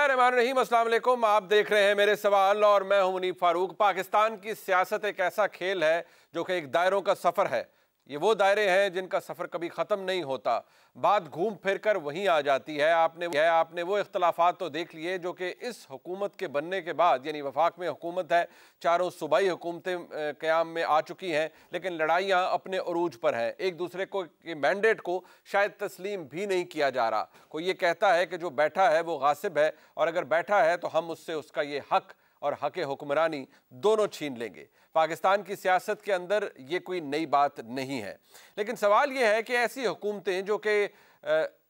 बिस्मिल्लाहिर्रहमानिर्रहीम, अस्सलाम वालेकुम। आप देख रहे हैं मेरे सवाल और मैं हूं मुनीब फारूक। पाकिस्तान की सियासत एक ऐसा खेल है जो कि एक दायरों का सफ़र है। ये वो दायरे हैं जिनका सफ़र कभी ख़त्म नहीं होता, बात घूम फिर कर वहीं आ जाती है। आपने वो इख्तलाफात तो देख लिए जो कि इस हुकूमत के बनने के बाद, यानी वफाक में हुकूमत है, चारों सूबाई हुकूमतें क़याम में आ चुकी हैं, लेकिन लड़ाइयाँ अपने अरूज पर हैं। एक दूसरे को के मैंडेट को शायद तस्लीम भी नहीं किया जा रहा। कोई ये कहता है कि जो बैठा है वो गासिब है, और अगर बैठा है तो हम उससे उसका ये हक और हक हुक्मरानी दोनों छीन लेंगे। पाकिस्तान की सियासत के अंदर ये कोई नई बात नहीं है, लेकिन सवाल ये है कि ऐसी हुकूमतें जो कि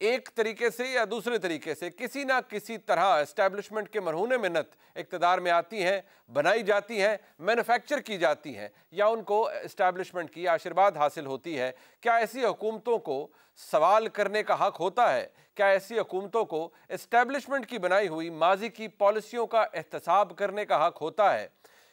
एक तरीके से या दूसरे तरीके से किसी ना किसी तरह एस्टैब्लिशमेंट के मरहूने मिन्नत इक़्तिदार में आती हैं, बनाई जाती हैं, मैन्युफैक्चर की जाती हैं, या उनको एस्टैब्लिशमेंट की आशीर्वाद हासिल होती है, क्या ऐसी हुकूमतों को सवाल करने का हक होता है? क्या ऐसी हुकूमतों को एस्टैब्लिशमेंट की बनाई हुई माजी की पॉलिसियों का एहतसाब करने का हक होता है?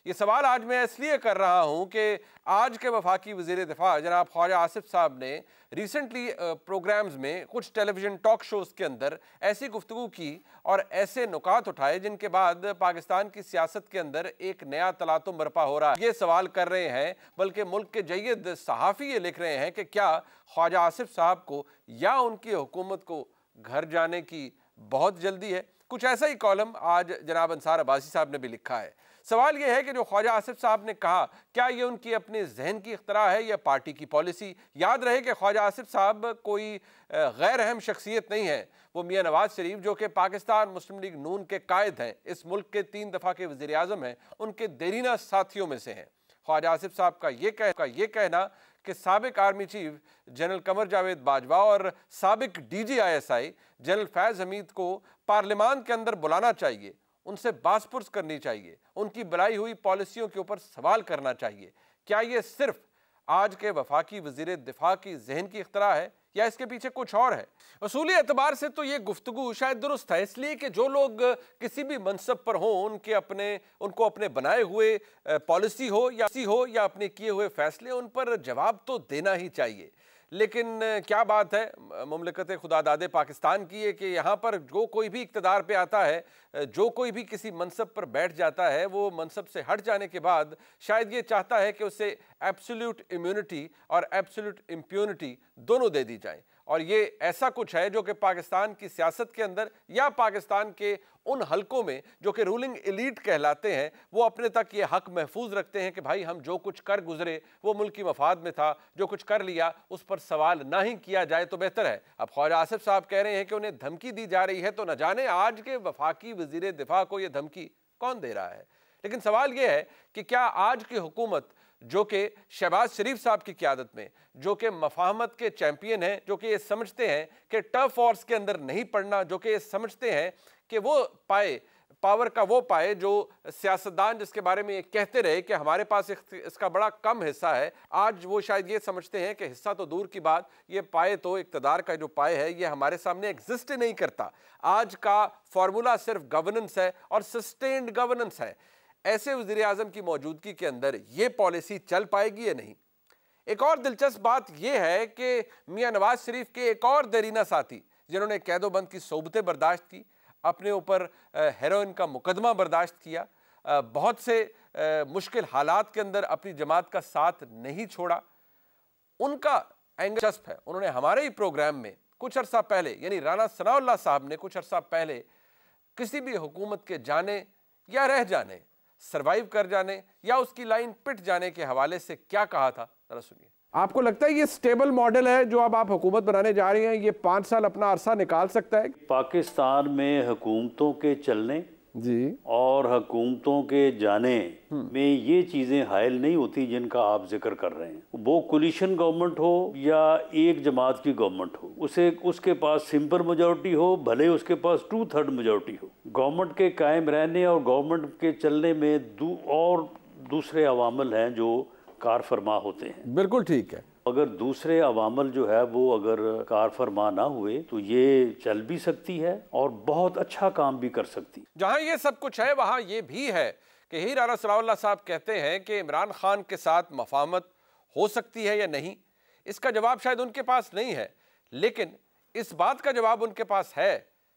ये सवाल आज मैं इसलिए कर रहा हूँ कि आज के वफाकी वज़ीर दिफा जनाब ख्वाजा आसिफ साहब ने रिसेंटली प्रोग्राम्स में कुछ टेलीविज़न टॉक शोज़ के अंदर ऐसी गुफ्तगू की और ऐसे नुकात उठाए जिनके बाद पाकिस्तान की सियासत के अंदर एक नया तलातुम बरपा हो रहा है। ये सवाल कर रहे हैं, बल्कि मुल्क के जय्यद सहाफ़ी ये लिख रहे हैं कि क्या ख्वाजा आसिफ साहब को या उनकी हुकूमत को घर जाने की बहुत जल्दी है। कुछ ऐसा ही कॉलम आज जनाब अंसार अब्बासी साहब ने भी लिखा है। सवाल यह है कि जो ख्वाजा आसिफ साहब ने कहा, क्या ये उनकी अपने जहन की इख्तरा है या पार्टी की पॉलिसी? याद रहे कि ख्वाजा आसिफ साहब कोई गैर अहम शख्सियत नहीं है। वो मियाँ नवाज शरीफ, जो कि पाकिस्तान मुस्लिम लीग नून के कायद हैं, इस मुल्क के 3 दफ़ा के वज़ीर आज़म हैं, उनके देरीना साथियों में से हैं। ख्वाजा आसिफ साहब का ये कहना कि साबिक army chief general Qamar Javed Bajwa और साबिक DGISI जनरल फैज़ हमीद को पार्लियामान के अंदर बुलाना चाहिए, उनसे बासपुर्स करनी चाहिए, उनकी बनाई हुई पॉलिसियों के ऊपर सवाल करना चाहिए, क्या ये सिर्फ आज के वफाकी वज़ीर दिफा की जहन की इख्तरा है या इसके पीछे कुछ और है? उसूली एतबार से तो ये गुफ्तगू शायद दुरुस्त है, इसलिए कि जो लोग किसी भी मनसब पर हों, उनको अपने बनाए हुए पॉलिसी हो या अपने किए हुए फैसले, उन पर जवाब तो देना ही चाहिए। लेकिन क्या बात है मुमलिकत खुदादादे पाकिस्तान की है कि यहाँ पर जो कोई भी इक़्तिदार पे आता है, जो कोई भी किसी मनसब पर बैठ जाता है, वो मनसब से हट जाने के बाद शायद ये चाहता है कि उसे एब्सोल्यूट इम्यूनिटी और एब्सोल्यूट इम्प्यूनिटी दोनों दे दी जाए। और ये ऐसा कुछ है जो कि पाकिस्तान की सियासत के अंदर या पाकिस्तान के उन हलकों में जो कि रूलिंग एलीट कहलाते हैं, वो अपने तक ये हक महफूज रखते हैं कि भाई हम जो कुछ कर गुजरे वो मुल्की मफाद में था, जो कुछ कर लिया उस पर सवाल ना ही किया जाए तो बेहतर है। अब ख्वाजा आसिफ साहब कह रहे हैं कि उन्हें धमकी दी जा रही है, तो न जाने आज के वफाकी वज़ीर दिफा को ये धमकी कौन दे रहा है। लेकिन सवाल ये है कि क्या आज की हुकूमत, जो कि शहबाज शरीफ साहब की क़यादत में, जो कि मफाहमत के चैंपियन हैं, जो कि ये समझते हैं कि टर्फ वॉर्स के अंदर नहीं पड़ना, जो कि ये समझते हैं कि वो पावर का वो पाए जो सियासतदान जिसके बारे में ये कहते रहे कि हमारे पास इसका बड़ा कम हिस्सा है, आज वो शायद ये समझते हैं कि हिस्सा तो दूर की बात, ये पाए तो इक़्तिदार का जो पाए है ये हमारे सामने एग्जिस्ट नहीं करता। आज का फॉर्मूला सिर्फ गवर्नेंस है और सस्टेन्ड गवर्नेंस है। ऐसे वज़ीर आज़म की मौजूदगी के अंदर ये पॉलिसी चल पाएगी या नहीं? एक और दिलचस्प बात यह है कि मियाँ नवाज शरीफ के एक और देरीना साथी, जिन्होंने कैदोबंद की सोबतें बर्दाश्त की, अपने ऊपर हेरोइन का मुकदमा बर्दाश्त किया, बहुत से मुश्किल हालात के अंदर अपनी जमात का साथ नहीं छोड़ा, उनका एंगल दिलचस्प है। उन्होंने हमारे ही प्रोग्राम में कुछ अर्सा पहले, यानी राना सनाउल्लाह साहब ने कुछ अर्सा पहले किसी भी हुकूमत के जाने या रह जाने, सर्वाइव कर जाने या उसकी लाइन पिट जाने के हवाले से क्या कहा था, जरा सुनिए। आपको लगता है ये स्टेबल मॉडल है जो अब आप हुकूमत बनाने जा रही हैं, ये 5 साल अपना अरसा निकाल सकता है? पाकिस्तान में हुकूमतों के चलने जी और हुकूमतों के जाने में ये चीज़ें हायल नहीं होती जिनका आप जिक्र कर रहे हैं। वो कोलिशन गवर्नमेंट हो या एक जमात की गवर्नमेंट हो, उसके पास सिंपल मेजॉरिटी हो, भले उसके पास 2/3 मेजॉरिटी हो, गवर्नमेंट के कायम रहने और गवर्नमेंट के चलने में दूसरे अवामल हैं जो कार फरमा होते हैं। बिल्कुल ठीक है। अगर दूसरे अवामल जो है वो अगर कार फरमा ना हुए तो ये चल भी सकती है और बहुत अच्छा काम भी कर सकती है। जहां ये सब कुछ है वहां ये भी है कि ही राना सनाउल्लाह साहब कहते हैं कि इमरान खान के साथ मफाहमत हो सकती है या नहीं, इसका जवाब शायद उनके पास नहीं है, लेकिन इस बात का जवाब उनके पास है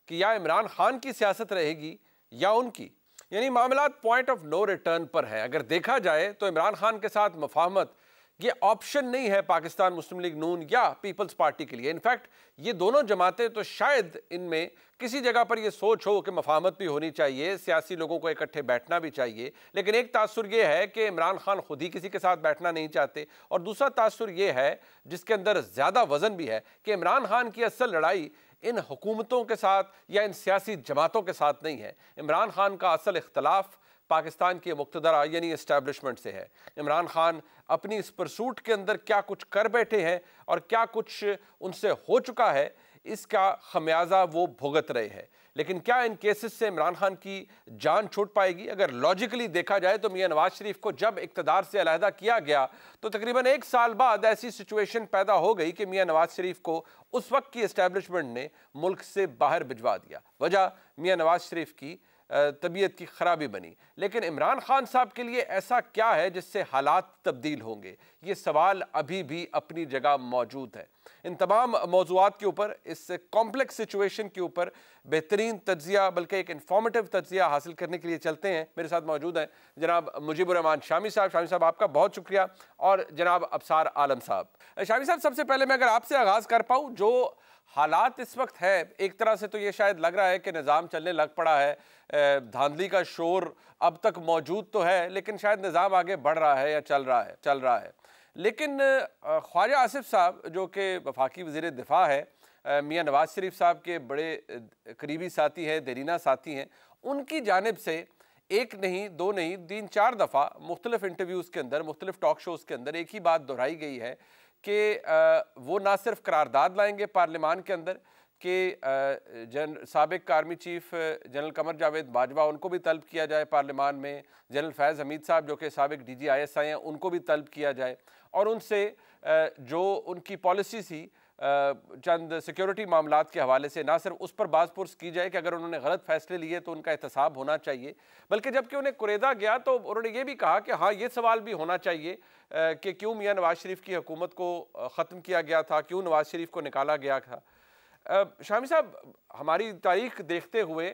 कि या इमरान खान की सियासत रहेगी या उनकी, यानी मामलात पॉइंट ऑफ नो रिटर्न पर है। अगर देखा जाए तो इमरान खान के साथ मुफाहमत ये ऑप्शन नहीं है पाकिस्तान मुस्लिम लीग नून या पीपल्स पार्टी के लिए। इनफैक्ट ये दोनों जमातें तो शायद इनमें किसी जगह पर ये सोच हो कि मुफाहमत भी होनी चाहिए, सियासी लोगों को इकट्ठे बैठना भी चाहिए, लेकिन एक तासुर ये है कि इमरान खान खुद ही किसी के साथ बैठना नहीं चाहते, और दूसरा तासुर ये है जिसके अंदर ज़्यादा वजन भी है कि इमरान खान की असल लड़ाई इन हुकूमतों के साथ या इन सियासी जमातों के साथ नहीं है। इमरान खान का असल इख्तलाफ पाकिस्तान की मुक़्तदरा यानी इस्टेब्लिशमेंट से है। इमरान खान अपनी इस परसूट के अंदर क्या कुछ कर बैठे हैं और क्या कुछ उनसे हो चुका है, इसका खमियाजा वो भुगत रहे हैं। लेकिन क्या इन केसेस से इमरान खान की जान छूट पाएगी? अगर लॉजिकली देखा जाए तो मियां नवाज शरीफ को जब इक़्तिदार से अलहदा किया गया तो तकरीबन 1 साल बाद ऐसी सिचुएशन पैदा हो गई कि मियां नवाज शरीफ को उस वक्त की इस्टेब्लिशमेंट ने मुल्क से बाहर भिजवा दिया। वजह मियां नवाज शरीफ की तबीयत की खराबी बनी। लेकिन इमरान खान साहब के लिए ऐसा क्या है जिससे हालात तब्दील होंगे? ये सवाल अभी भी अपनी जगह मौजूद है। इन तमाम मौज़ूआत के ऊपर, इस कॉम्प्लेक्स सिचुएशन के ऊपर बेहतरीन तज्ज़िया, बल्कि एक इन्फॉर्मेटिव तज्ज़िया हासिल करने के लिए चलते हैं। मेरे साथ मौजूद हैं जनाब मुजीबुर रहमान शामी साहब। शामी साहब आपका बहुत शुक्रिया। और जनाब अबसार आलम साहब। शामी साहब, सबसे पहले मैं अगर आपसे आगाज़ कर पाऊँ, जो हालात इस वक्त है, एक तरह से तो ये शायद लग रहा है कि निज़ाम चलने लग पड़ा है, धांधली का शोर अब तक मौजूद तो है, लेकिन शायद निज़ाम आगे बढ़ रहा है या चल रहा है। लेकिन ख्वाजा आसिफ साहब जो कि वफाकी वज़ीर दिफा है, मियां नवाज शरीफ साहब के बड़े करीबी साथी हैं, देरीना साथी हैं, उनकी जानिब से एक नहीं, दो नहीं, 3-4 दफ़ा मुख्तलिफ इंटरव्यूज़ के अंदर, मुख्तलिफ टॉक शोज़ के अंदर एक ही बात दोहराई गई है कि वो ना सिर्फ करारदाद लाएंगे पार्लियामान के अंदर कि साबिक army chief general Qamar Javed Bajwa, उनको भी तलब किया जाए पार्लियामान में, जनरल फैज़ हमीद साहब जो कि साबिक DG ISI हैं, उनको भी तलब किया जाए, और उनसे जो उनकी पॉलिसी थी चंद सिक्योरिटी मामलात के हवाले से ना सिर्फ उस पर बाज़पुरस की जाए कि अगर उन्होंने गलत फैसले लिए तो उनका एहतसाब होना चाहिए, बल्कि जबकि उन्हें कुरेदा गया तो उन्होंने ये भी कहा कि हाँ, ये सवाल भी होना चाहिए कि क्यों मियां नवाज शरीफ की हुकूमत को ख़त्म किया गया था, क्यों नवाज शरीफ को निकाला गया था। शामी साहब, हमारी तारीख देखते हुए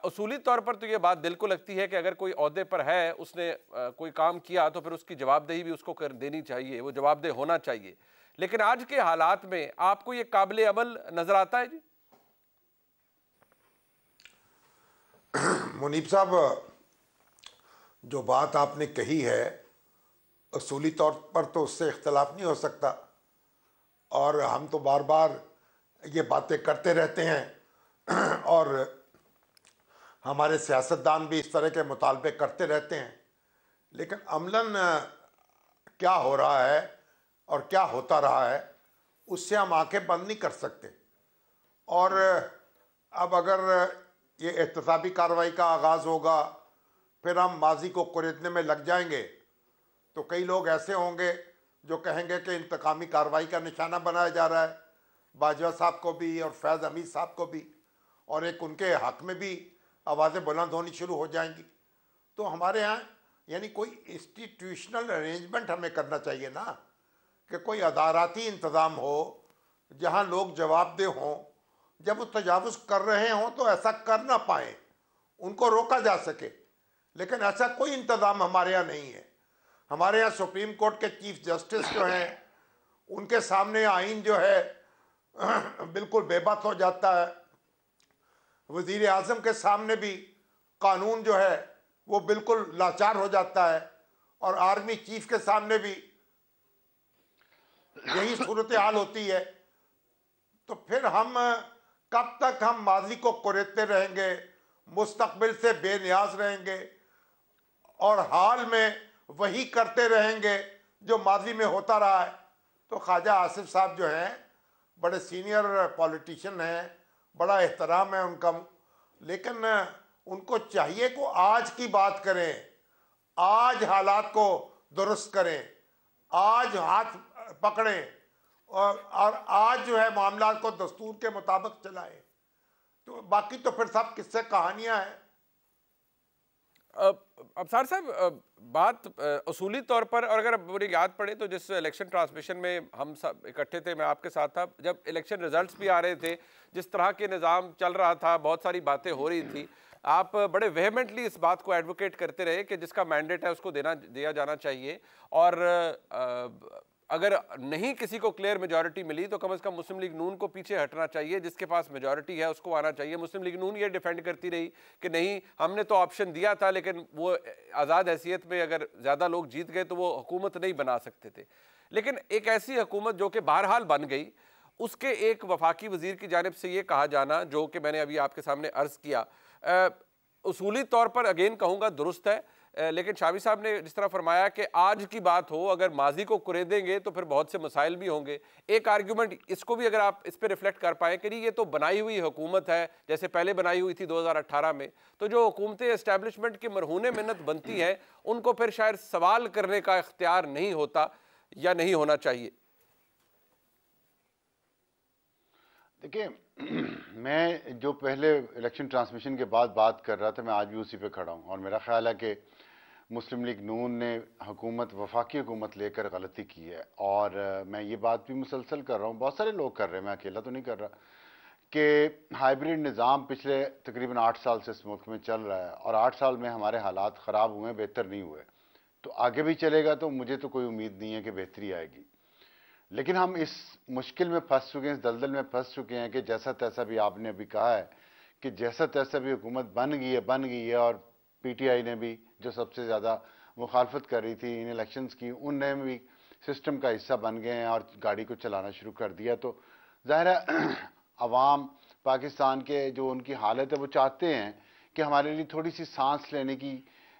उसूली तौर पर तो ये बात दिल को लगती है कि अगर कोई ओहदे पर है, उसने कोई काम किया तो फिर उसकी जवाबदेही भी उसको कर देनी चाहिए, वो जवाबदेह होना चाहिए। लेकिन आज के हालात में आपको ये काबिल अमल नजर आता है जी? मुनीब साहब, जो बात आपने कही है उसूली तौर पर तो उससे इख्तलाफ नहीं हो सकता, और हम तो बार बार ये बातें करते रहते हैं और हमारे सियासतदान भी इस तरह के मुतालबे करते रहते हैं, लेकिन अमलन क्या हो रहा है और क्या होता रहा है उससे हम आंखें बंद नहीं कर सकते। और अब अगर ये एहतसाबी कार्रवाई का आगाज़ होगा, फिर हम माजी को कुरेदने में लग जाएंगे, तो कई लोग ऐसे होंगे जो कहेंगे कि इंतकामी कार्रवाई का निशाना बनाया जा रहा है बाजवा साहब को भी और फैज़ हमीद साहब को भी, और एक उनके हक में भी आवाज़ें बुलंद होनी शुरू हो जाएंगी। तो हमारे यहाँ यानी कोई इंस्टीट्यूशनल अरेंजमेंट हमें करना चाहिए ना, कि कोई अदालती इंतज़ाम हो जहाँ लोग जवाबदेह हों, जब वो तजावुज़ कर रहे हों तो ऐसा कर ना पाएँ, उनको रोका जा सके। लेकिन ऐसा कोई इंतज़ाम हमारे यहाँ नहीं है। हमारे यहाँ सुप्रीम कोर्ट के चीफ जस्टिस जो हैं, उनके सामने आइन जो है बिल्कुल बेबस हो जाता है। वज़ीर आज़म के सामने भी कानून जो है वो बिल्कुल लाचार हो जाता है, और आर्मी चीफ के सामने भी यही सूरत हाल होती है। तो फिर हम कब तक हम माजी को कुरेदते रहेंगे, मुस्तकबिल से बेनियाज रहेंगे और हाल में वही करते रहेंगे जो माजी में होता रहा है। तो ख्वाजा आसिफ साहब जो हैं बड़े सीनियर पॉलिटिशियन हैं, बड़ा एहतराम है उनका, लेकिन उनको चाहिए कि आज की बात करें, आज हालात को दुरुस्त करें, आज हाथ पकड़ें और आज जो है मामला को दस्तूर के मुताबिक चलाएं। तो बाकी तो फिर सब किस्से कहानियां हैं। अबसार साहब, बात उसूली तौर पर, और अगर मुझे याद पड़े तो जिस इलेक्शन ट्रांसमिशन में हम सब इकट्ठे थे, मैं आपके साथ था, जब इलेक्शन रिजल्ट्स भी आ रहे थे, जिस तरह के निज़ाम चल रहा था, बहुत सारी बातें हो रही थी, आप बड़े वेहेमेंटली इस बात को एडवोकेट करते रहे कि जिसका मैंडेट है उसको दिया जाना चाहिए, और अगर नहीं किसी को क्लियर मेजॉरिटी मिली तो कम से कम मुस्लिम लीग नून को पीछे हटना चाहिए, जिसके पास मेजॉरिटी है उसको आना चाहिए। मुस्लिम लीग नून ये डिफेंड करती रही कि नहीं, हमने तो ऑप्शन दिया था, लेकिन वो आज़ाद हैसियत में अगर ज़्यादा लोग जीत गए तो वो हुकूमत नहीं बना सकते थे। लेकिन एक ऐसी हुकूमत जो कि बहरहाल बन गई, उसके एक वफाकी वज़ीर की जानिब से ये कहा जाना, जो कि मैंने अभी आपके सामने अर्ज़ किया, उसूली तौर पर अगेन कहूँगा दुरुस्त है, लेकिन शामी साहब ने जिस तरह फरमाया कि आज की बात हो, अगर माजी को कुरेदेंगे तो फिर बहुत से मसाइल भी होंगे। एक आर्ग्यूमेंट इसको भी अगर आप इस पर रिफ्लेक्ट कर पाएँ कि नहीं, ये तो बनाई हुई हुकूमत है, जैसे पहले बनाई हुई थी 2018 में, तो जो हुकूमतें एस्टैब्लिशमेंट की मरहूने मिन्नत बनती हैं, उनको फिर शायद सवाल करने का इख्तियार नहीं होता या नहीं होना चाहिए। देखिए, मैं जो पहले इलेक्शन ट्रांसमिशन के बाद बात कर रहा था, मैं आज भी उसी पे खड़ा हूँ, और मेरा ख्याल है कि मुस्लिम लीग नून ने हुकूमत, वफाकी हुकूमत लेकर गलती की है, और मैं ये बात भी मुसलसल कर रहा हूँ, बहुत सारे लोग कर रहे हैं, मैं अकेला तो नहीं कर रहा, कि हाइब्रिड निज़ाम पिछले तकरीबन 8 साल से इस मुल्क में चल रहा है, और 8 साल में हमारे हालात ख़राब हुए, बेहतर नहीं हुए, तो आगे भी चलेगा, तो मुझे तो कोई उम्मीद नहीं है कि बेहतरी आएगी। लेकिन हम इस मुश्किल में फंस चुके हैं, इस दलदल में फंस चुके हैं कि जैसा तैसा भी, आपने अभी कहा है कि जैसा तैसा भी हुकूमत बन गई है, और पीटीआई ने भी, जो सबसे ज़्यादा मुखालफत कर रही थी इन इलेक्शंस की, उनने भी सिस्टम का हिस्सा बन गए हैं और गाड़ी को चलाना शुरू कर दिया। तो ज़ाहिर है अवाम पाकिस्तान के जो उनकी हालत है, वो चाहते हैं कि हमारे लिए थोड़ी सी सांस लेने की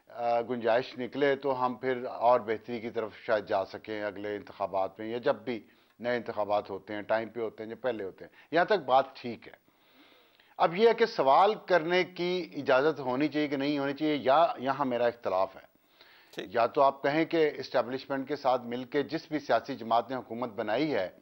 गुंजाइश निकले, तो हम फिर और बेहतरी की तरफ शायद जा सकें अगले इंतखाबात में, या जब भी नए इंतखाबात होते हैं, टाइम पे होते हैं, जब पहले होते हैं। यहाँ तक बात ठीक है। अब यह है कि सवाल करने की इजाज़त होनी चाहिए कि नहीं होनी चाहिए, या यहाँ मेरा इख्तलाफ है। या तो आप कहें कि इस्टेब्लिशमेंट के साथ मिलकर जिस भी सियासी जमात ने हुकूमत बनाई है,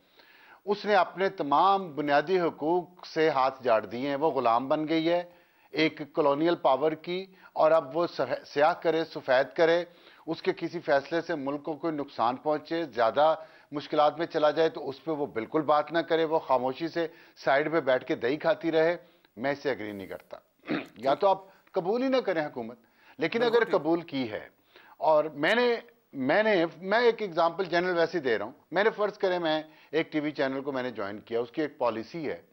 उसने अपने तमाम बुनियादी हुकूक से हाथ झाड़ दिए हैं, वो गुलाम बन गई है एक कॉलोनियल पावर की, और अब वो स्याह करे, सफ़ेद करे, उसके किसी फैसले से मुल्क को कोई नुकसान पहुंचे, ज़्यादा मुश्किलात में चला जाए तो उस पर वो बिल्कुल बात ना करे, वो खामोशी से साइड पे बैठ के दही खाती रहे। मैं इससे एग्री नहीं करता। या तो आप कबूल ही ना करें हुकूमत, लेकिन अगर कबूल की है, और मैं एक एग्जाम्पल जनरल वैसे दे रहा हूँ, मैंने फ़र्ज़ करें मैं एक टीवी चैनल को मैंने ज्वाइन किया, उसकी एक पॉलिसी है,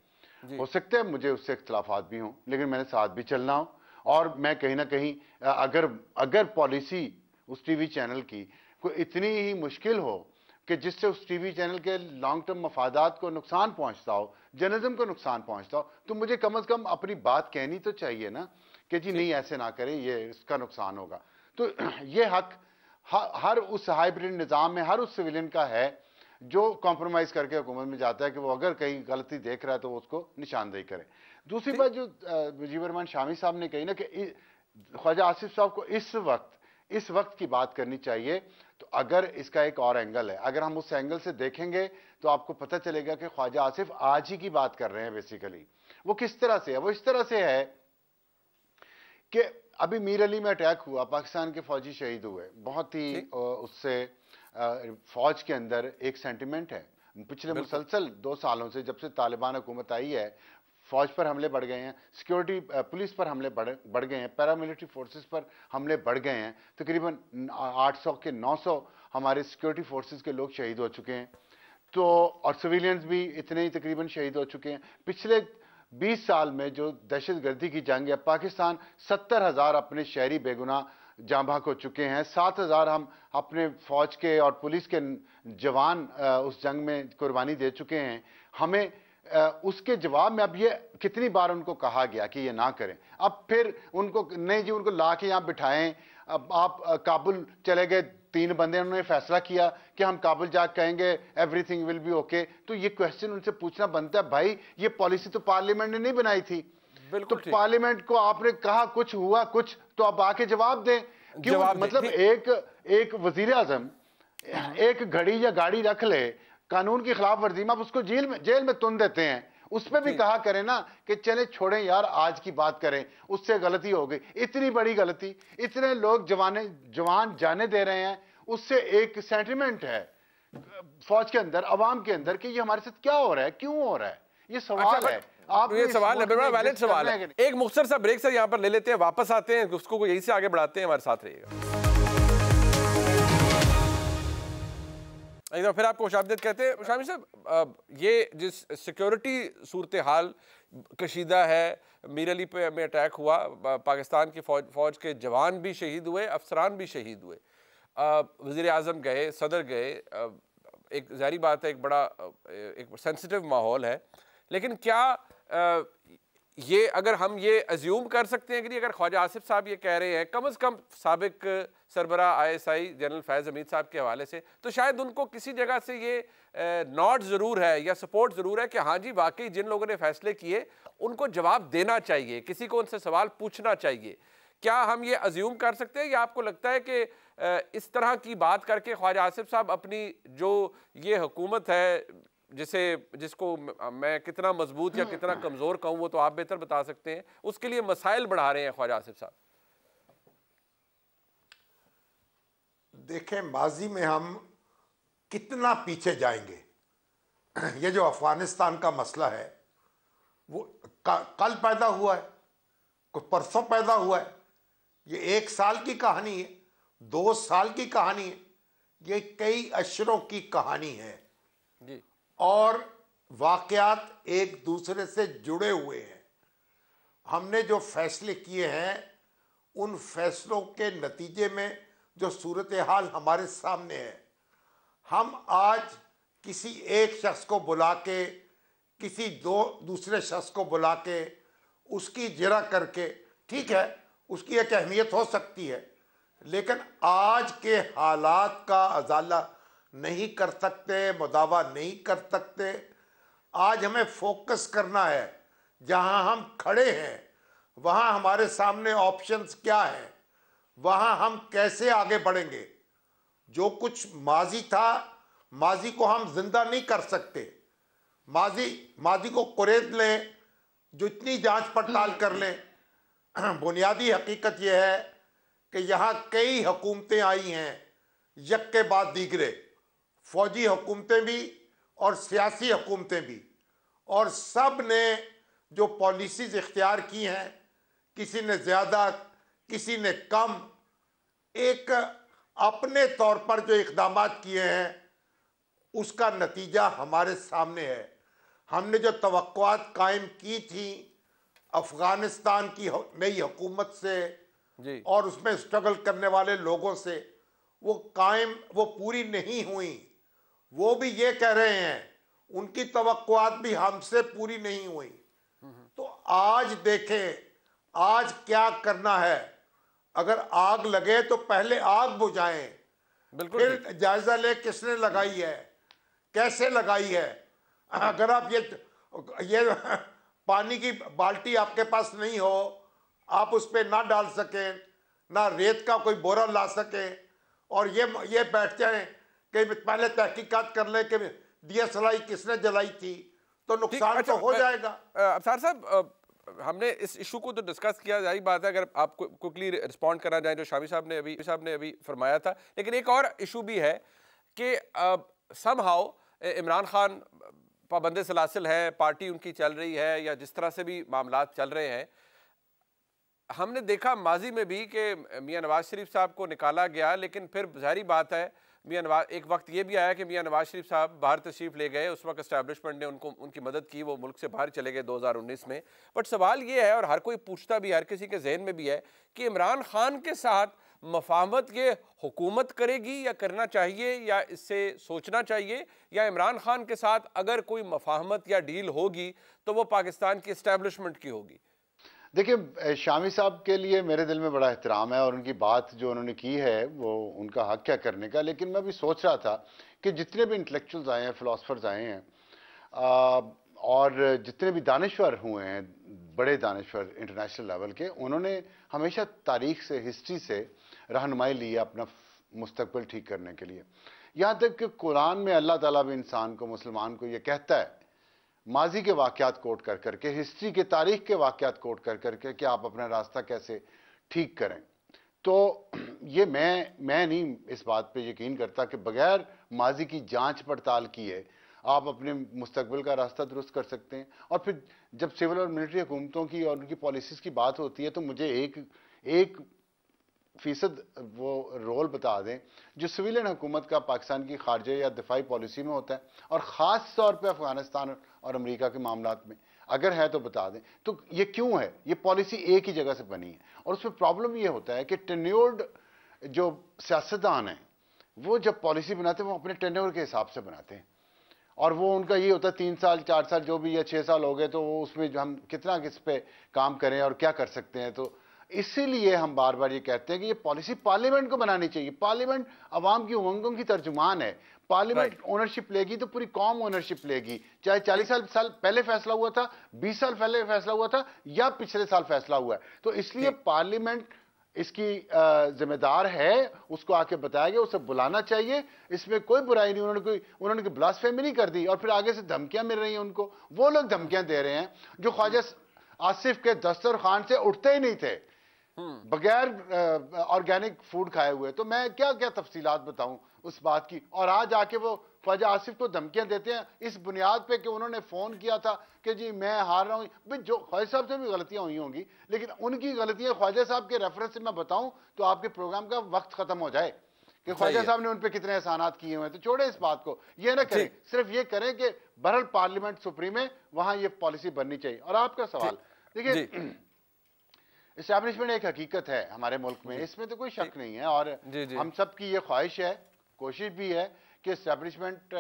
हो सकता है मुझे उससे इख्तलाफात भी हों, लेकिन मैंने साथ भी चलना हो, और मैं कहीं ना कहीं अगर पॉलिसी उस टीवी चैनल की कोई इतनी ही मुश्किल हो कि जिससे उस टीवी चैनल के लॉन्ग टर्म मफादात को नुकसान पहुंचता हो, जर्नलिज्म को नुकसान पहुंचता हो, तो मुझे कम से कम अपनी बात कहनी तो चाहिए ना, कि जी नहीं ऐसे ना करें, ये इसका नुकसान होगा। तो ये हक हर उस हाइब्रिड निज़ाम में हर उस सिविलियन का है जो कॉम्प्रोमाइज़ करके हुकूमत में जाता है, कि वो अगर कहीं गलती देख रहा है तो वो उसको निशानदेही करे। दूसरी बात जो मुजीबर रहमान शामी साहब ने कही ना, कि ख्वाजा आसिफ साहब को इस वक्त की बात करनी चाहिए, तो अगर इसका एक और एंगल है, अगर हम उस एंगल से देखेंगे तो आपको पता चलेगा कि ख्वाजा आसिफ आज ही की बात कर रहे हैं। बेसिकली वो किस तरह से है, वो इस तरह से है कि अभी मीर अली में अटैक हुआ, पाकिस्तान के फौजी शहीद हुए, बहुत ही उससे फौज के अंदर एक सेंटिमेंट है। पिछले मुसलसल 2 सालों से, जब से तालिबान हुकूमत आई है, फौज पर हमले बढ़ गए हैं, सिक्योरिटी पुलिस पर हमले बढ़ गए हैं, पैरामिलिट्री फोर्सेस पर हमले बढ़ गए हैं। तकरीबन 800 के 900 हमारे सिक्योरिटी फोर्सेस के लोग शहीद हो चुके हैं, तो और सिविलियंस भी इतने ही तकरीबन शहीद हो चुके हैं। पिछले 20 साल में जो दहशतगर्दी की जंग है, पाकिस्तान 70,000 अपने शहरी बेगुनाह जाँ भाग हो चुके हैं, 7,000 हम अपने फौज के और पुलिस के जवान उस जंग में कुर्बानी दे चुके हैं। हमें उसके जवाब में अब ये कितनी बार उनको कहा गया कि ये ना करें, अब फिर उनको नहीं जी, उनको ला के यहाँ बिठाएं। अब आप काबुल चले गए, 3 बंदे, उन्होंने फैसला किया कि हम काबुल जा कहेंगे एवरीथिंग विल बी ओके। तो ये क्वेश्चन उनसे पूछना बनता है, भाई ये पॉलिसी तो पार्लियामेंट ने नहीं बनाई थी, तो पार्लियामेंट को आपने कहा कुछ हुआ कुछ, तो आप आके जवाब दें। क्यों? मतलब एक वजीर आजम एक घड़ी या गाड़ी रख ले, कानून की खिलाफ वर्जी में आप उसको जेल में तुन देते हैं, उस पर भी कहा करें ना कि चले छोड़ें यार, आज की बात करें, उससे गलती हो गई, इतनी बड़ी गलती, इतने लोग जवान जाने दे रहे हैं, उससे एक सेंटिमेंट है फौज के अंदर, अवाम के अंदर कि ये हमारे साथ क्या हो रहा है, क्यों हो रहा है, ये सवाल है। आप ये सवाल है, बड़ा वैलिड सवाल है। एक मुख्तसर सा ब्रेक सर यहाँ पर ले लेते हैं, वापस आते हैं, उसको यहीं से आगे बढ़ाते हैं, हमारे साथ रहिएगा। एक बार फिर आपको खुशामदीद कहते हैं। शामी साहब, ये जिस सिक्योरिटी सूरत हाल कशीदा है, मीर अली पे में अटैक हुआ, पाकिस्तान की फौज के जवान भी शहीद हुए, अफसरान भी शहीद हुए, वज़ीर आज़म गए, सदर गए, एक ज़ाहिर बात है एक बड़ा एक सेंसिटिव माहौल है, लेकिन क्या ये अगर हम ये अज्यूम कर सकते हैं कि अगर ख्वाजा आसिफ साहब ये कह रहे हैं, कम से कम साबिक सरबरा ISI जनरल फैज़ हमीद साहब के हवाले से, तो शायद उनको किसी जगह से ये नॉट ज़रूर है या सपोर्ट ज़रूर है कि हाँ जी वाकई जिन लोगों ने फैसले किए उनको जवाब देना चाहिए, किसी को उनसे सवाल पूछना चाहिए। क्या हम ये अज्यूम कर सकते हैं या आपको लगता है कि इस तरह की बात करके ख्वाजा आसिफ साहब अपनी जो ये हुकूमत है जिसको मैं कितना मजबूत या कितना कमज़ोर कहूँ वो तो आप बेहतर बता सकते हैं, उसके लिए मसाइल बढ़ा रहे हैं ख्वाजा आसिफ साहब? देखें, माजी में हम कितना पीछे जाएंगे। ये जो अफगानिस्तान का मसला है वो कल पैदा हुआ है, कुछ परसों पैदा हुआ है, ये 1 साल की कहानी है, 2 साल की कहानी है, ये कई अशरों की कहानी है जी। और वाकयात एक दूसरे से जुड़े हुए हैं। हमने जो फैसले किए हैं उन फैसलों के नतीजे में जो सूरत हाल हमारे सामने है, हम आज किसी एक शख्स को बुला के, किसी दूसरे शख्स को बुला के उसकी जिरा करके, ठीक है उसकी एक अहमियत हो सकती है, लेकिन आज के हालात का अजाला नहीं कर सकते, मुदावा नहीं कर सकते। आज हमें फोकस करना है, जहां हम खड़े हैं वहां हमारे सामने ऑप्शंस क्या हैं, वहां हम कैसे आगे बढ़ेंगे। जो कुछ माजी था, माजी को हम जिंदा नहीं कर सकते, माजी को कुरेद लें, जो इतनी जांच पड़ताल कर लें। बुनियादी हकीकत यह है कि यहाँ कई हुकूमतें आई हैं, यक के बाद दीगरे, फौजी हुकूमतें भी और सियासी हुकूमतें भी, और सब ने जो पॉलिसीज इख्तियार की हैं, किसी ने ज़्यादा किसी ने कम, एक अपने तौर पर जो इक़दाम किए हैं उसका नतीजा हमारे सामने है। हमने जो तवक्कुआत कायम की थी अफ़गानिस्तान की नई हुकूमत से जी। और उसमें स्ट्रगल करने वाले लोगों से, वो पूरी नहीं हुई। वो भी ये कह रहे हैं उनकी तवक्कुआत भी हमसे पूरी नहीं हुई। तो आज देखें आज क्या करना है। अगर आग लगे तो पहले आग बुझाएं, फिर जायजा ले किसने लगाई है, कैसे लगाई है। अगर आप ये पानी की बाल्टी आपके पास नहीं हो, आप उस पर ना डाल सकें, ना रेत का कोई बोरा ला सके, और ये बैठ जाएं कि पहले तहकीकात कर ले कि दिया सलाई किसने जलाई थी, तो नुकसान तो हो जाएगा। अफसार साहब, हमने इस इशू को तो डिस्कस किया, जारी बात है अगर आप क्विकली रिस्पॉन्ड करना चाहें जो शामी साहब ने अभी फरमाया था। लेकिन एक और इशू भी है कि समहाउ इमरान खान पाबंद सलासिल है, पार्टी उनकी चल रही है, या जिस तरह से भी मामलात चल रहे हैं, हमने देखा माजी में भी कि मियां नवाज शरीफ साहब को निकाला गया, लेकिन फिर जाहिर बात है मियां नवाज, एक वक्त ये भी आया कि मियां नवाज शरीफ साहब बाहर तशरीफ़ ले गए, उस वक्त इस्टेब्लिशमेंट ने उनकी मदद की, वो मुल्क से बाहर चले गए 2019 में। बट सवाल ये है, और हर कोई पूछता भी, हर किसी के जहन में भी है, कि इमरान खान के साथ मफाहमत ये हुकूमत करेगी या करना चाहिए, या इससे सोचना चाहिए, या इमरान खान के साथ अगर कोई मफाहमत या डील होगी तो वो पाकिस्तान की इस्टेब्लिशमेंट की होगी। देखिए, शामी साहब के लिए मेरे दिल में बड़ा एहतराम है और उनकी बात जो उन्होंने की है वो उनका हक क्या करने का। लेकिन मैं भी सोच रहा था कि जितने भी इंटेलेक्चुअल्स आए हैं, फिलोसफर्स आए हैं, और जितने भी दानिश्वर हुए हैं, बड़े दानिश्वर इंटरनेशनल लेवल के, उन्होंने हमेशा तारीख से, हिस्ट्री से रहनुमाई ली है अपना मुस्तकबिल ठीक करने के लिए। यहाँ तक कि कुरान में अल्लाह ताला भी इंसान को, मुसलमान को ये कहता है, माजी के वाक़यात कोट कर करके, हिस्ट्री के तारीख के वाक़यात कोट कर करके कि आप अपना रास्ता कैसे ठीक करें। तो ये मैं नहीं इस बात पे यकीन करता कि बगैर माजी की जांच पड़ताल किए आप अपने मुस्तकबिल का रास्ता दुरुस्त कर सकते हैं। और फिर जब सिविल और मिलिट्री हुकूमतों की और उनकी पॉलिसीज़ की बात होती है तो मुझे एक फीसद वो रोल बता दें जो सिविलियन हुकूमत का पाकिस्तान की खारजे या दिफाई पॉलिसी में होता है, और ख़ास तौर पे अफगानिस्तान और अमेरिका के मामलात में अगर है तो बता दें। तो ये क्यों है? ये पॉलिसी एक ही जगह से बनी है और उसमें प्रॉब्लम ये होता है कि टेन्योर्ड जो सियासतदान हैं वो जब पॉलिसी बनाते हैं वो अपने टेन्योर के हिसाब से बनाते हैं, और वो उनका ये होता है 3 साल 4 साल जो भी, या 6 साल हो गए तो वो उसमें जो हम कितना किस पे काम करें और क्या कर सकते हैं। तो इसीलिए हम बार बार ये कहते हैं कि ये पॉलिसी पार्लियामेंट को बनानी चाहिए। पार्लियामेंट अवाम की उमंगों की तर्जुमान है। पार्लियामेंट ओनरशिप लेगी तो पूरी कौम ओनरशिप लेगी, चाहे 40 साल पहले फैसला हुआ था, 20 साल पहले फैसला हुआ था या पिछले साल फैसला हुआ है। तो इसलिए पार्लियामेंट इसकी जिम्मेदार है, उसको आके बताया गया, उसे बुलाना चाहिए, इसमें कोई बुराई नहीं। उन्होंने कोई ब्लास्फेमी नहीं कर दी और फिर आगे से धमकियां मिल रही हैं उनको। वो लोग धमकियां दे रहे हैं जो ख्वाजा आसिफ के दस्तरखान से उठते ही नहीं थे बगैर ऑर्गेनिक फूड खाए हुए। तो मैं क्या क्या तफसीलात बताऊं उस बात की। और आज आके वो ख्वाजा आसिफ को धमकियां देते हैं इस बुनियाद पे कि उन्होंने फोन किया था कि जी मैं हार रहा हूं। जो ख्वाजा साहब से भी गलतियां हुई होंगी, लेकिन उनकी गलतियां ख्वाजा साहब के रेफरेंस से मैं बताऊं तो आपके प्रोग्राम का वक्त खत्म हो जाए कि ख्वाजा साहब ने उन पे कितने एहसानात किए हुए हैं। तो छोड़े इस बात को, ये ना करें, सिर्फ ये करें कि बहरहाल पार्लियामेंट सुप्रीम है, वहां ये पॉलिसी बननी चाहिए। और आपका सवाल देखिए, इस्टेब्लिशमेंट एक हकीकत है हमारे मुल्क में, इसमें तो कोई शक नहीं है। और हम सब की ये ख्वाहिश है, कोशिश भी है कि इस्टेब्लिशमेंट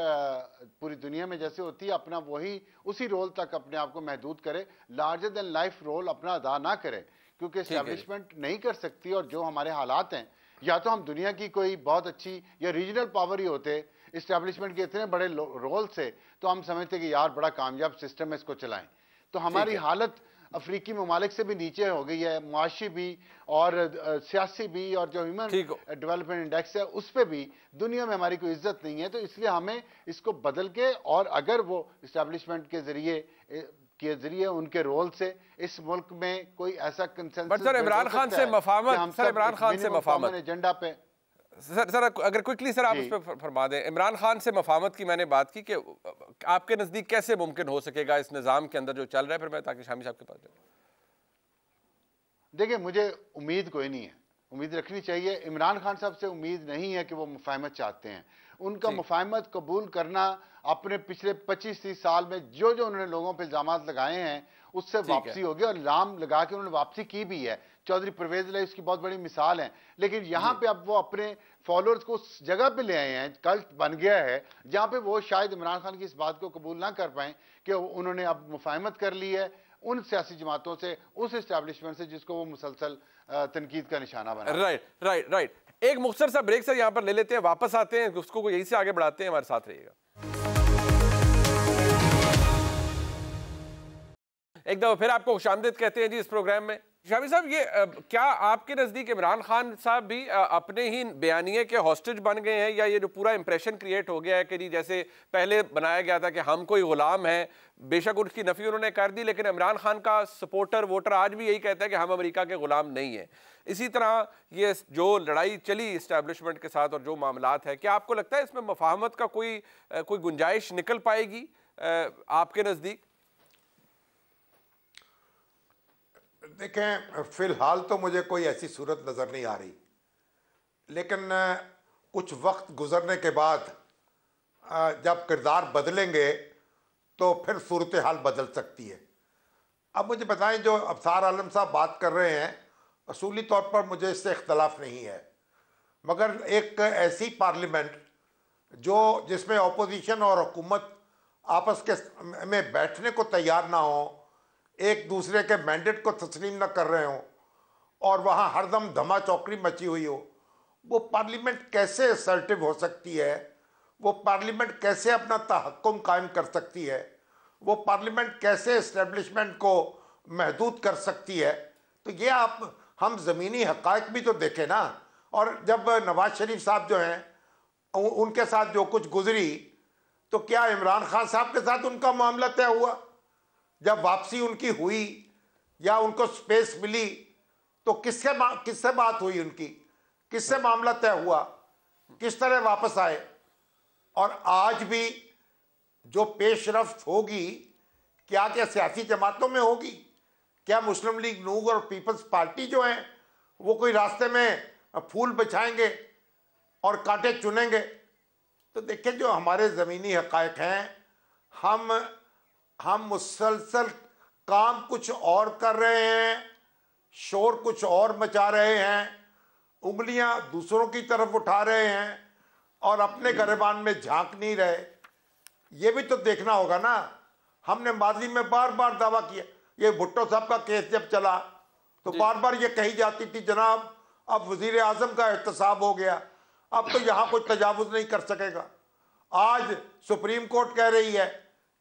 पूरी दुनिया में जैसे होती है अपना वही उसी रोल तक अपने आप को महदूद करे, लार्जर देन लाइफ रोल अपना अदा ना करे, क्योंकि इस्टेब्लिशमेंट नहीं कर सकती। और जो हमारे हालात हैं, या तो हम दुनिया की कोई बहुत अच्छी या रीजनल पावर ही होते इस्टेब्लिशमेंट के इतने बड़े रोल से, तो हम समझते कि यार बड़ा कामयाब सिस्टम है, इसको चलाएं। तो हमारी हालत अफ्रीकी ममालिक से भी नीचे हो गई है, मुआशी भी और सियासी भी, और जो ह्यूमन डेवलपमेंट इंडेक्स है उस पर भी दुनिया में हमारी कोई इज्जत नहीं है। तो इसलिए हमें इसको बदल के, और अगर वो इस्टेब्लिशमेंट के जरिए उनके रोल से इस मुल्क में कोई ऐसा कंसेंसस, सर इमरान खान से मफाहमत, सर इमरान खान से मफाहमत एजेंडा पे, सर अगर क्विकली सर आप उस पर फरमा दें। इमरान खान से मफाहमत की मैंने बात की कि आपके नजदीक कैसे मुमकिन हो सकेगा इस निज़ाम के अंदर जो चल रहा है, फिर मैं ताकि शामी साहब के पास जाऊं। देखिए, मुझे उम्मीद कोई नहीं है, उम्मीद रखनी चाहिए। इमरान खान साहब से उम्मीद नहीं है कि वो मुफाहमत चाहते हैं। उनका मुफाहमत कबूल करना अपने पिछले 25-30 साल में जो उन्होंने लोगों पर इल्जामात लगाए हैं उससे वापसी होगी, और इल्जाम लगा के उन्होंने वापसी की भी है। चौधरी परवेज लाई उसकी बहुत बड़ी मिसाल है। लेकिन यहाँ पे अब वो अपने फॉलोअर्स को उस जगह पे ले आए हैं, कल्ट बन गया है जहाँ पे वो शायद इमरान खान की इस बात को कबूल ना कर पाए कि उन्होंने अब मुफाहमत कर ली है उन सियासी जमातों से, उस इस्टेब्लिशमेंट से जिसको वो मुसलसल तनकीद का निशाना बना। राइट। एक मुख्तसर सा ब्रेक सर यहाँ पर ले लेते हैं, वापस आते हैं, उसको यहीं से आगे बढ़ाते हैं। हमारे साथ रहिएगा। एक दफा फिर आपको खुशामदीद कहते हैं जी इस प्रोग्राम में। शामी साहब, ये क्या आपके नज़दीक इमरान खान साहब भी अपने ही बयानिए के हॉस्टेज बन गए हैं, या ये जो पूरा इंप्रेशन क्रिएट हो गया है कि जी जैसे पहले बनाया गया था कि हम कोई गुलाम हैं, बेशक उसकी नफ़ी उन्होंने कर दी, लेकिन इमरान खान का सपोर्टर वोटर आज भी यही कहता है कि हम अमेरिका के गुलाम नहीं हैं। इसी तरह ये जो लड़ाई चली इस्टेब्लिशमेंट के साथ और जो मामलात है, क्या आपको लगता है इसमें मफाहमत का कोई गुंजाइश निकल पाएगी आपके नज़दीक? देखें, फिलहाल तो मुझे कोई ऐसी सूरत नज़र नहीं आ रही, लेकिन कुछ वक्त गुजरने के बाद जब किरदार बदलेंगे तो फिर सूरत हाल बदल सकती है। अब मुझे बताएं, जो अफसार आलम साहब बात कर रहे हैं, असूली तौर पर मुझे इससे इख्तलाफ नहीं है, मगर एक ऐसी पार्लियामेंट जिसमें अपोजिशन और हुकूमत आपस के में बैठने को तैयार ना हो, एक दूसरे के मैंडेट को तस्लीम न कर रहे हों, और वहाँ हरदम धमा चौकड़ी मची हुई हो, वो पार्लियामेंट कैसे असर्टिव हो सकती है? वो पार्लियामेंट कैसे अपना तहक्कुम कायम कर सकती है? वो पार्लियामेंट कैसे इस्टेब्लिशमेंट को महदूद कर सकती है? तो ये हम ज़मीनी हक़ाइक़ भी तो देखें ना। और जब नवाज शरीफ साहब जो हैं, उनके साथ जो कुछ गुजरी, तो क्या इमरान खान साहब के साथ उनका मामला तय हुआ? जब वापसी उनकी हुई या उनको स्पेस मिली तो किससे बात हुई उनकी? किससे मामला तय हुआ? किस तरह वापस आए? और आज भी जो पेशरफ्त होगी, क्या सियासी जमातों में होगी? क्या मुस्लिम लीग नून और पीपल्स पार्टी जो है वो कोई रास्ते में फूल बिछाएंगे और कांटे चुनेंगे? तो देखिए, जो हमारे ज़मीनी हक़ाइक़ हैं, हम मुसलसल काम कुछ और कर रहे हैं, शोर कुछ और मचा रहे हैं, उंगलियां दूसरों की तरफ उठा रहे हैं और अपने गिरबान में झांक नहीं रहे। ये भी तो देखना होगा ना। हमने माजी में बार बार दावा किया, ये भुट्टो साहब का केस जब चला तो बार बार ये कही जाती थी, जनाब अब वजीर आजम का एहतसाब हो गया, अब तो यहाँ कोई तजावुज नहीं कर सकेगा। आज सुप्रीम कोर्ट कह रही है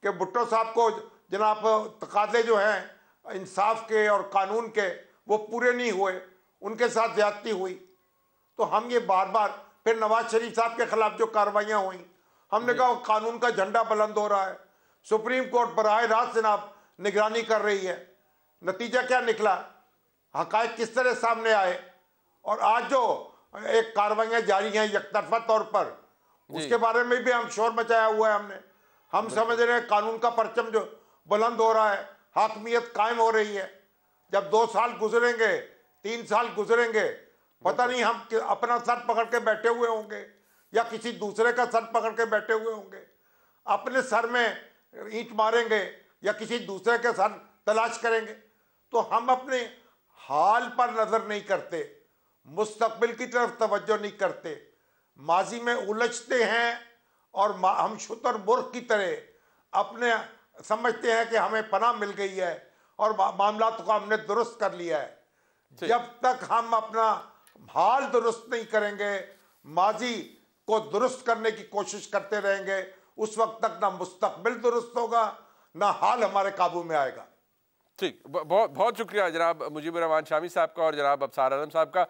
कि भुट्टो साहब को जनाब तकादे जो हैं इंसाफ के और कानून के वो पूरे नहीं हुए, उनके साथ ज्यादती हुई। तो हम ये बार बार, फिर नवाज शरीफ साहब के खिलाफ जो कार्रवाइयाँ हुई, हमने कहा कानून का झंडा बुलंद हो रहा है। सुप्रीम कोर्ट बराह रास्त जनाब निगरानी कर रही है। नतीजा क्या निकला? हक़ाइक़ किस तरह सामने आए? और आज जो एक कार्रवाइयाँ जारी हैं यकतरफा तौर पर, उसके बारे में भी हम शोर मचाया हुआ है हमने। हम समझ रहे हैं कानून का परचम जो बुलंद हो रहा है, हाकमियत कायम हो रही है। जब 2 साल गुजरेंगे, 3 साल गुजरेंगे, पता नहीं हम अपना सर पकड़ के बैठे हुए होंगे या किसी दूसरे का सर पकड़ के बैठे हुए होंगे, अपने सर में ईंट मारेंगे या किसी दूसरे के सर तलाश करेंगे। तो हम अपने हाल पर नजर नहीं करते, मुस्तकबिल की तरफ तवज्जो नहीं करते, माजी में उलझते हैं और हम शुतर मुर्ख की तरह अपने समझते हैं कि हमें पनाह मिल गई है और मामला को हमने दुरुस्त कर लिया है। जब तक हम अपना हाल दुरुस्त नहीं करेंगे, माजी को दुरुस्त करने की कोशिश करते रहेंगे, उस वक्त तक ना मुस्तकबिल दुरुस्त होगा, ना हाल हमारे काबू में आएगा। ठीक, बहुत बहुत शुक्रिया जनाब मुजीबुर रहमान शामी साहब का और जनाब अबसार आलम साहब का।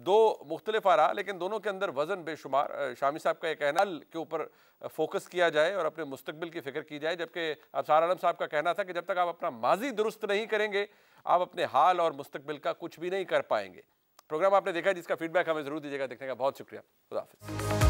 2 मुख्तलिफ आरा, लेकिन दोनों के अंदर वज़न बेशुमार। शामी साहब का ये कहना के ऊपर फोकस किया जाए और अपने मुस्तकबिल की फ़िक्र की जाए, जबकि अबसार आलम साहब का कहना था कि जब तक आप अपना माजी दुरुस्त नहीं करेंगे, आप अपने हाल और मुस्तकबिल का कुछ भी नहीं कर पाएंगे। प्रोग्राम आपने देखा, जिसका फीडबैक हमें ज़रूर दीजिएगा। देखने का बहुत शुक्रिया। खुदा हाफ़िज़।